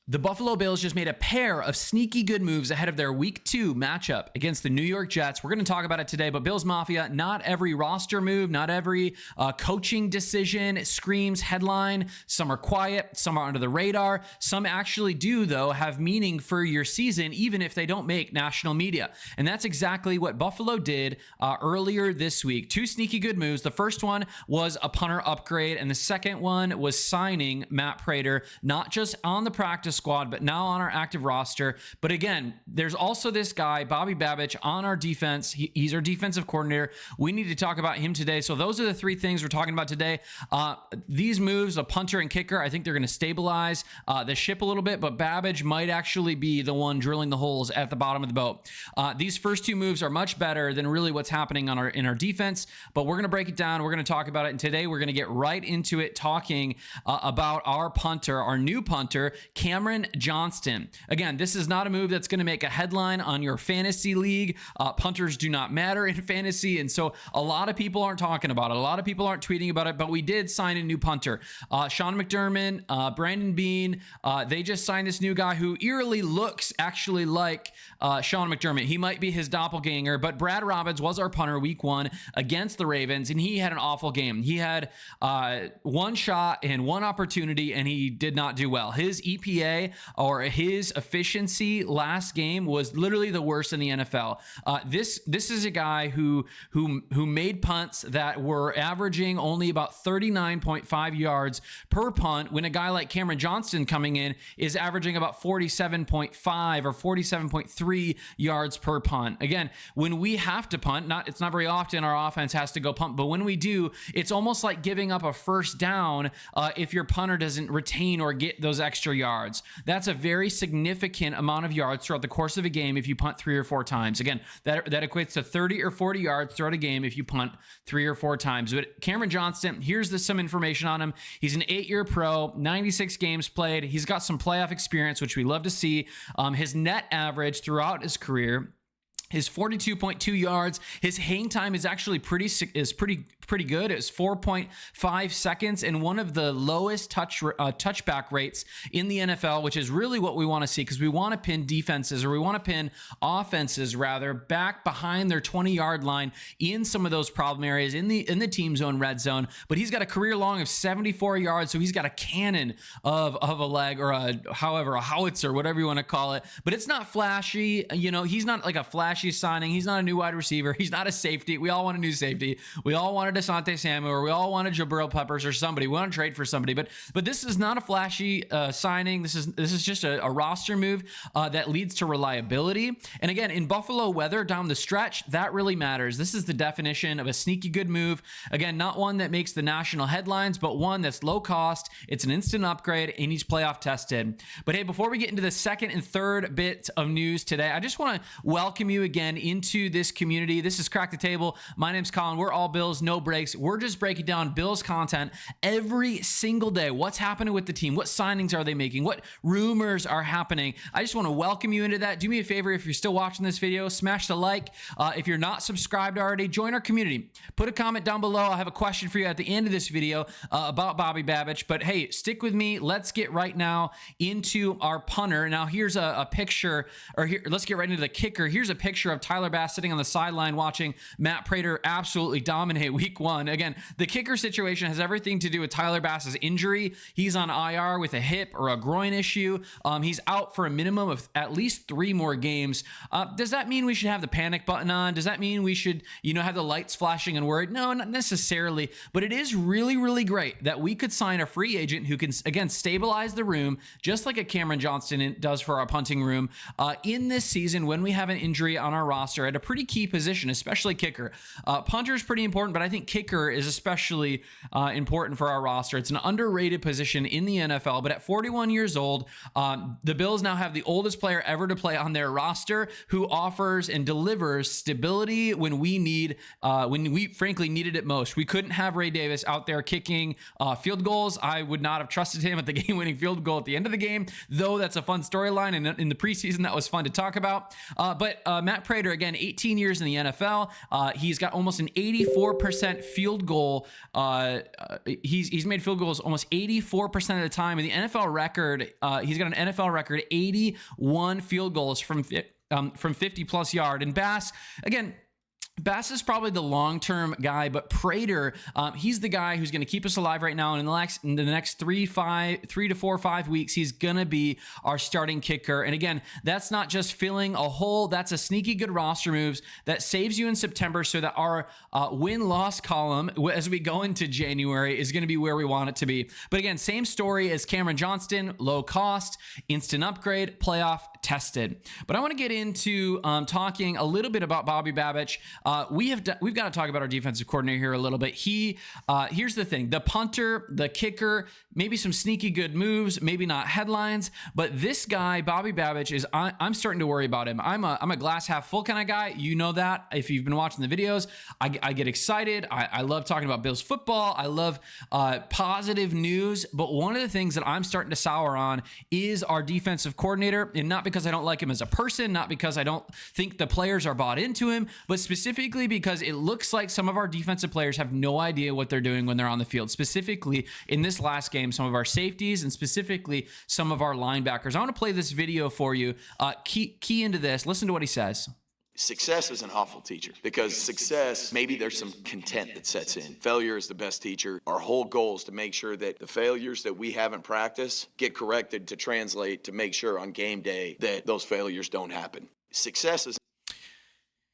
The Buffalo Bills just made a pair of sneaky good moves ahead of their Week 2 matchup against the New York Jets. We're going to talk about it today, but Bills Mafia, not every roster move, not every coaching decision screams headline. Some are quiet, some are under the radar. Some actually do, though, have meaning for your season, even if they don't make national media. And that's exactly what Buffalo did earlier this week. Two sneaky good moves. The first one was a punter upgrade, and the second one was signing Matt Prater, not just on the practice squad, but now on our active roster. But again, there's also this guy, Bobby Babich, on our defense. He's our defensive coordinator. We need to talk about him today. So those are the three things we're talking about today. These moves, a punter and kicker, I think they're going to stabilize the ship a little bit, but Babich might actually be the one drilling the holes at the bottom of the boat. These first two moves are much better than really what's happening in our defense, but we're going to break it down. We're going to talk about it. And today we're going to get right into it, talking about our punter, our new punter, Cameron Johnston. Again, this is not a move that's going to make a headline on your fantasy league. Punters do not matter in fantasy, and so a lot of people aren't talking about it. A lot of people aren't tweeting about it, but we did sign a new punter. Sean McDermott, Brandon Bean, they just signed this new guy who eerily looks actually like Sean McDermott. He might be his doppelganger, but Brad Robbins was our punter week 1 against the Ravens, and he had an awful game. He had one shot and one opportunity, and he did not do well. His EPA or his efficiency last game was literally the worst in the NFL. This is a guy who made punts that were averaging only about 39.5 yards per punt, when a guy like Cameron Johnston coming in is averaging about 47.5 or 47.3 yards per punt. Again, when we have to punt, it's not very often our offense has to go punt, but when we do, it's almost like giving up a first down if your punter doesn't retain or get those extra yards. That's a very significant amount of yards throughout the course of a game if you punt 3 or 4 times. Again, that equates to 30 or 40 yards throughout a game if you punt 3 or 4 times. But Cameron Johnston, here's some information on him. He's an 8-year pro, 96 games played. He's got some playoff experience, which we love to see. His net average throughout his career is 42.2 yards. His hang time is actually pretty good. It's 4.5 seconds and one of the lowest touchback rates in the NFL, which is really what we want to see, because we want to pin defenses, or we want to pin offenses rather, back behind their 20-yard line in some of those problem areas in the team zone, red zone. But he's got a career long of 74 yards, so he's got a cannon of a leg, or a howitzer, whatever you want to call it. But it's not flashy. He's not like a flashy signing. He's not a new wide receiver. He's not a safety. We all want a new safety. We all wanted Asante Samuel, or we all wanted Jabril Peppers or somebody. We want to trade for somebody, but this is not a flashy signing. This is just a roster move that leads to reliability. And again, in Buffalo weather down the stretch, that really matters. This is the definition of a sneaky good move. Again, not one that makes the national headlines, but one that's low cost. It's an instant upgrade, and he's playoff tested. But hey, before we get into the second and third bit of news today, I just want to welcome you again into this community. This is Crack the Table. My name's Colin. We're all Bills, no breaks. We're just breaking down Bills content every single day. What's happening with the team? What signings are they making? What rumors are happening? I just want to welcome you into that. Do me a favor, if you're still watching this video, smash the like. If you're not subscribed already, join our community. Put a comment down below. I'll have a question for you at the end of this video about Bobby Babich. But hey, stick with me. Let's get right now into our punter. Now, here's a picture, or here, let's get right into the kicker. Here's a picture of Tyler Bass sitting on the sideline watching Matt Prater absolutely dominate week 1. Again, the kicker situation has everything to do with Tyler Bass's injury. He's on IR with a hip or a groin issue. He's out for a minimum of at least 3 more games. Does that mean we should have the panic button on? Does that mean we should, have the lights flashing and worried? No, not necessarily. But it is really, really great that we could sign a free agent who can, again, stabilize the room, just like a Cameron Johnston does for our punting room, in this season when we have an injury on our roster at a pretty key position, especially kicker. Punter is pretty important, but I think kicker is especially important for our roster. It's an underrated position in the NFL, but at 41 years old, the Bills now have the oldest player ever to play on their roster, who offers and delivers stability when we frankly needed it most. We couldn't have Ray Davis out there kicking field goals. I would not have trusted him at the game-winning field goal at the end of the game, though that's a fun storyline, and in the preseason that was fun to talk about. But Matt Prater, again, 18 years in the NFL. He's got almost an 84% 50% field goal. He's made field goals almost 84% of the time. In the NFL record, he's got an NFL record 81 field goals from 50 plus yard. And Bass, again, Bass is probably the long-term guy, but Prater, he's the guy who's going to keep us alive right now. And in the next 3 to 4 or 5 weeks, he's going to be our starting kicker. And again, that's not just filling a hole. That's a sneaky good roster moves that saves you in September so that our win-loss column as we go into January is going to be where we want it to be. But again, same story as Cameron Johnston, low cost, instant upgrade, playoff tested. But I want to get into talking a little bit about Bobby Babich. We've got to talk about our defensive coordinator here a little bit. Here's the thing: the punter, the kicker, maybe some sneaky good moves, maybe not headlines, but this guy, Bobby Babich, I'm starting to worry about him. I'm a glass half full kind of guy. You know that if you've been watching the videos. I get excited. I love talking about Bills football. I love positive news. But one of the things that I'm starting to sour on is our defensive coordinator, and not because I don't like him as a person, not because I don't think the players are bought into him, but specifically because it looks like some of our defensive players have no idea what they're doing when they're on the field. Specifically in this last game, some of our safeties and specifically some of our linebackers. I want to play this video for you. Key into this. Listen to what he says. Success is an awful teacher because success, maybe there's some content that sets in. Failure is the best teacher. Our whole goal is to make sure that the failures that we have in practice get corrected to translate to make sure on game day that those failures don't happen. Success is...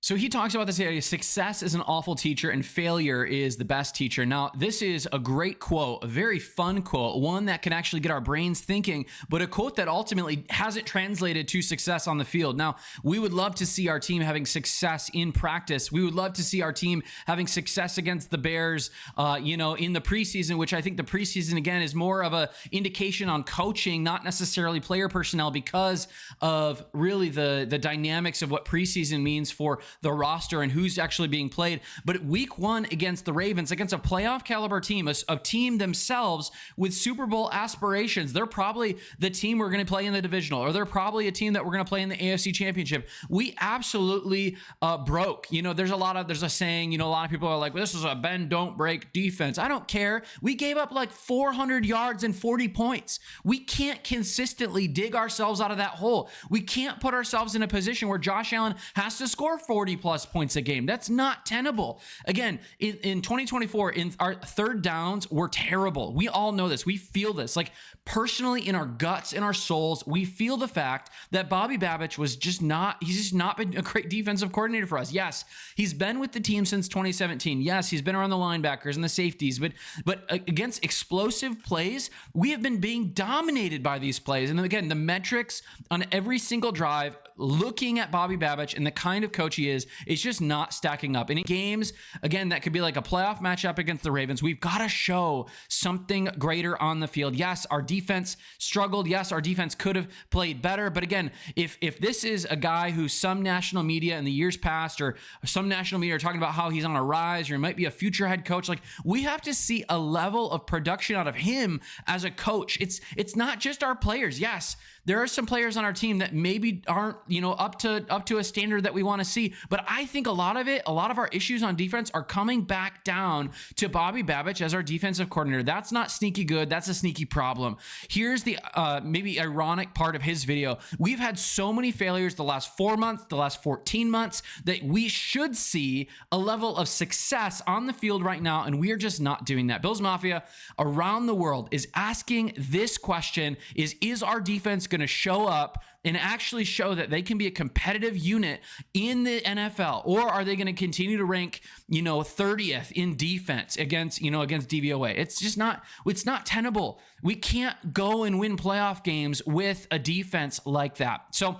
So he talks about this area. Success is an awful teacher and failure is the best teacher. Now, this is a great quote, a very fun quote, one that can actually get our brains thinking, but a quote that ultimately hasn't translated to success on the field. Now, we would love to see our team having success in practice. We would love to see our team having success against the Bears, in the preseason, which I think the preseason, again, is more of a indication on coaching, not necessarily player personnel, because of really the dynamics of what preseason means for the roster and who's actually being played. But week 1 against the Ravens, against a playoff caliber team, a team themselves with Super Bowl aspirations, they're probably the team we're going to play in the divisional, or they're probably a team that we're going to play in the AFC Championship. We absolutely broke. There's a saying, a lot of people are like, well, this is a bend, don't break defense. I don't care. We gave up like 400 yards and 40 points. We can't consistently dig ourselves out of that hole. We can't put ourselves in a position where Josh Allen has to score 40 plus points a game. That's not tenable. Again, in 2024, in our third downs were terrible. We all know this. We feel this. Like personally in our guts, in our souls, we feel the fact that Bobby Babich he's just not been a great defensive coordinator for us. Yes, he's been with the team since 2017. Yes, he's been around the linebackers and the safeties, but against explosive plays, we have been being dominated by these plays. And again, the metrics on every single drive, looking at Bobby Babich and the kind of coach he is, it's just not stacking up. And in games, again, that could be like a playoff matchup against the Ravens. We've got to show something greater on the field. Yes, our defense struggled. Yes, our defense could have played better. But again, if this is a guy who some national media in the years past or some national media are talking about how he's on a rise or he might be a future head coach, like we have to see a level of production out of him as a coach. It's not just our players. Yes, there are some players on our team that maybe aren't, up to a standard that we want to see. But I think a lot of our issues on defense are coming back down to Bobby Babich as our defensive coordinator. That's not sneaky good. That's a sneaky problem. Here's the maybe ironic part of his video. We've had so many failures the last 4 months, the last 14 months, that we should see a level of success on the field right now, and we are just not doing that. Bills Mafia around the world is asking this question: is our defense going to show up and actually show that they can be a competitive unit in the NFL, or are they going to continue to rank, 30th in defense against DVOA? It's not tenable. We can't go and win playoff games with a defense like that. So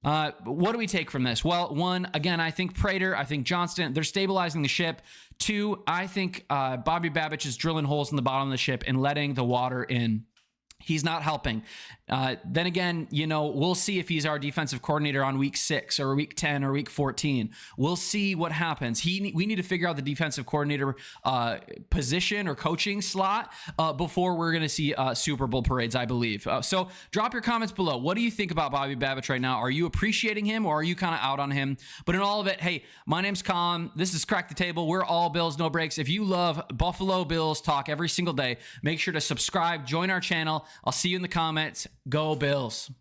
what do we take from this? Well, one, again, I think Prater, I think Johnston, they're stabilizing the ship. Two, I think Bobby Babich is drilling holes in the bottom of the ship and letting the water in. He's not helping. Then again, we'll see if he's our defensive coordinator on week 6 or week 10 or week 14. We'll see what happens. We need to figure out the defensive coordinator position or coaching slot before we're going to see Super Bowl parades, I believe. So drop your comments below. What do you think about Bobby Babich right now? Are you appreciating him or are you kind of out on him? But in all of it, hey, my name's Colin. This is Crack the Table. We're all Bills, no breaks. If you love Buffalo Bills talk every single day, make sure to subscribe, join our channel. I'll see you in the comments. Go Bills.